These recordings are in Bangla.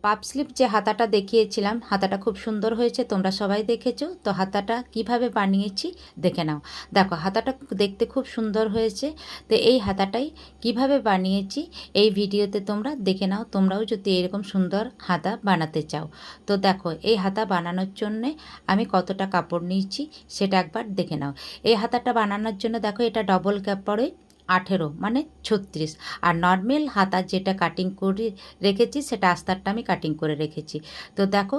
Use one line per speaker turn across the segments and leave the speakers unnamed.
পাপ স্লিপ যে হাতাটা দেখিয়েছিলাম, হাতাটা খুব সুন্দর হয়েছে, তোমরা সবাই দেখেছো। তো হাতাটা কিভাবে বানিয়েছি দেখে নাও। দেখো হাতাটা দেখতে খুব সুন্দর হয়েছে। তো এই হাতাটাই কিভাবে বানিয়েছি এই ভিডিওতে তোমরা দেখে নাও, তোমরাও যদি এরকম সুন্দর হাতা বানাতে চাও। তো দেখো এই হাতা বানানোর জন্যে আমি কতটা কাপড় নিয়েছি সেটা একবার দেখে নাও। এই হাতাটা বানানোর জন্য দেখো এটা ডবল কাপড়ে 18 মানে 36, আর নর্মাল হাতা যেটা কাটিং করে রেখেছি সেটা আস্তারটা আমি কাটিং করে রেখেছি। তো দেখো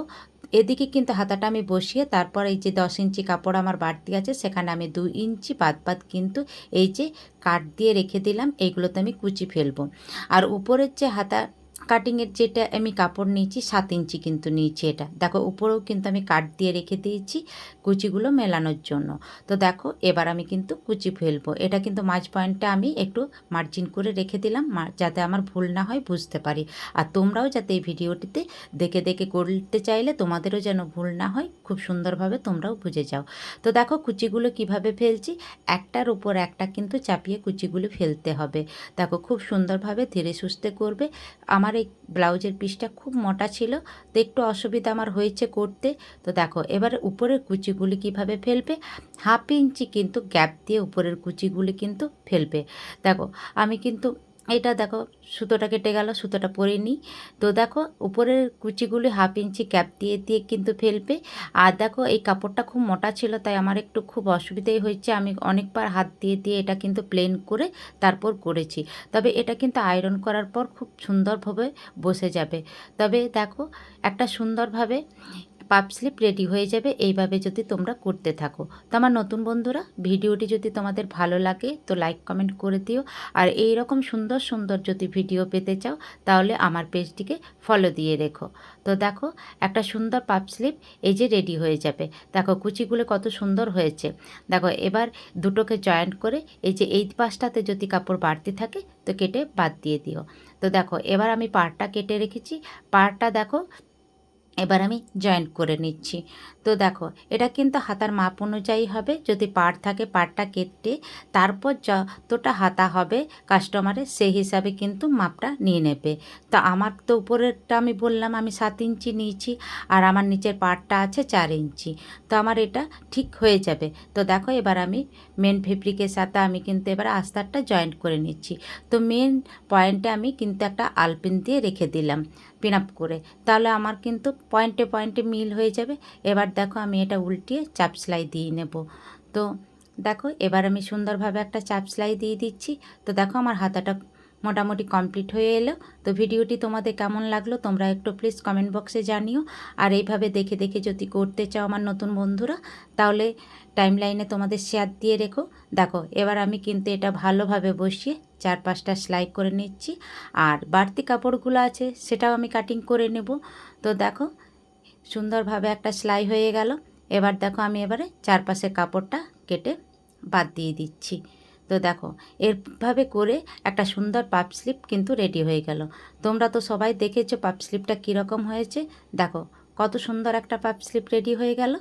এদিকে কিন্তু হাতাটা আমি বসিয়ে তারপর এই যে 10 ইঞ্চি কাপড় আমার বাড়তি আছে সেখানে আমি 2 ইঞ্চি বাদ কিন্তু এই যে কাট দিয়ে রেখে দিলাম, এইগুলোতে আমি কুচি ফেলবো। আর উপরের যে হাতা কাটিংয়ের যেটা আমি কাপড় নিয়েছি 7 ইঞ্চি কিন্তু নিয়েছি, এটা দেখো উপরেও কিন্তু আমি কাট দিয়ে রেখে দিয়েছি কুচিগুলো মেলানোর জন্য। তো দেখো এবার আমি কিন্তু কুচি ফেলবো। এটা কিন্তু মাঝ পয়েন্টটা আমি একটু মার্জিন করে রেখে দিলাম যাতে আমার ভুল না হয় বুঝতে পারি। আর তোমরাও যাতে এই ভিডিওটিতে দেখে দেখে করতে চাইলে তোমাদেরও যেন ভুল না হয়, খুব সুন্দরভাবে তোমরাও বুঝে যাও। তো দেখো কুচিগুলো কিভাবে ফেলছি, একটার উপর একটা কিন্তু চাপিয়ে কুচিগুলো ফেলতে হবে। দেখো খুব সুন্দরভাবে ধীরে সুস্থে করবে। আমার এই ব্লাউজের পিসটা খুব মোটা ছিল, তো একটু অসুবিধা আমার হয়েছে করতে। তো দেখো এবার উপরের কুচিগুলি কিভাবে ফেলবে, 1/2 ইঞ্চি কিন্তু গ্যাপ দিয়ে উপরের কুচিগুলি কিন্তু ফেলবে। দেখো আমি কিন্তু এটা দেখো সুতোটা কেটে গেল, সুতোটা পরে নিই। তো দেখো উপরের কুচিগুলি 1/2 ইঞ্চি গ্যাপ দিয়ে দিয়ে কিন্তু ফেলবে। আর দেখো এই কাপড়টা খুব মোটা ছিল তাই আমার একটু খুব অসুবিধাই হয়েছে, আমি অনেকবার হাত দিয়ে দিয়ে এটা কিন্তু প্লেন করে তারপর করেছি। তবে এটা কিন্তু আয়রন করার পর খুব সুন্দরভাবে বসে যাবে। তবে দেখো একটা সুন্দরভাবে পাপ স্লিপ রেডি হয়ে যাবে এইভাবে যদি তোমরা করতে থাকো। তো আমার নতুন বন্ধুরা, ভিডিওটি যদি তোমাদের ভালো লাগে তো লাইক কমেন্ট করে দিও। আর এই রকম সুন্দর সুন্দর যদি ভিডিও পেতে চাও তাহলে আমার পেজটিকে ফলো দিয়ে রেখো। তো দেখো একটা সুন্দর পাপ স্লিপ এই যে রেডি হয়ে যাবে। দেখো কুচিগুলো কত সুন্দর হয়েছে। দেখো এবার দুটোকে জয়েন্ট করে এই যে এই পাশটাতে যদি কাপড় বাড়তি থাকে তো কেটে বাদ দিয়ে দিও। তো দেখো এবার আমি পাড়টা কেটে রেখেছি, পাড়টা দেখো এবার আমি জয়েন্ট করে নিচ্ছি। তো দেখো এটা কিন্তু হাতার মাপ অনুযায়ী হবে, যদি পাড় থাকে পাড়টা কেটে তারপর যতটা হাতা হবে কাস্টমারের সেই হিসাবে কিন্তু মাপটা নিয়ে নেবে। তো আমার তো উপরেরটা আমি বললাম আমি 7 ইঞ্চি নিয়েছি, আর আমার নিচের পাড়টা আছে 4 ইঞ্চি। তো আমার এটা ঠিক হয়ে যাবে। তো দেখো এবার আমি মেন ফেব্রিকের সাথে আমি কিন্তু এবার আস্তারটা জয়েন্ট করে নিচ্ছি। তো মেন পয়েন্টে আমি কিন্তু একটা আলপিন দিয়ে রেখে দিলাম পিন আপ করে, তাহলে আমার কিন্তু পয়েন্টে পয়েন্টে মিল হয়ে যাবে। এবার দেখো আমি এটা উল্টিয়ে চাপ সেলাই দিয়ে নেব। তো দেখো এবার আমি সুন্দরভাবে একটা চাপ সেলাই দিয়ে দিচ্ছি। তো দেখো আমার হাতাটা মোটামুটি কমপ্লিট হয়ে এলো। তো ভিডিওটি তোমাদের কেমন লাগলো তোমরা একটু প্লিজ কমেন্ট বক্সে জানিও। আর এইভাবে দেখে দেখে যদি করতে চাও আমার নতুন বন্ধুরা তাহলে টাইমলাইনে তোমাদের শেয়ার দিয়ে রেখো। দেখো এবার আমি কিন্তু এটা ভালোভাবে বসিয়ে 4-5টা সেলাই করে নিচ্ছি, আর বাড়তি কাপড়গুলো আছে সেটাও আমি কাটিং করে নেব। তো দেখো সুন্দরভাবে একটা সেলাই হয়ে গেল। এবার দেখো আমি এবারে চারপাশের কাপড়টা কেটে বাদ দিয়ে দিচ্ছি। তো দেখো এভাবে করে একটা সুন্দর পাপ স্লিপ কিন্তু রেডি হয়ে গেল। তোমরা তো সবাই দেখেছো পাপ স্লিপটা কীরকম হয়েছে। দেখো কত সুন্দর একটা পাপ স্লিপ রেডি হয়ে গেল।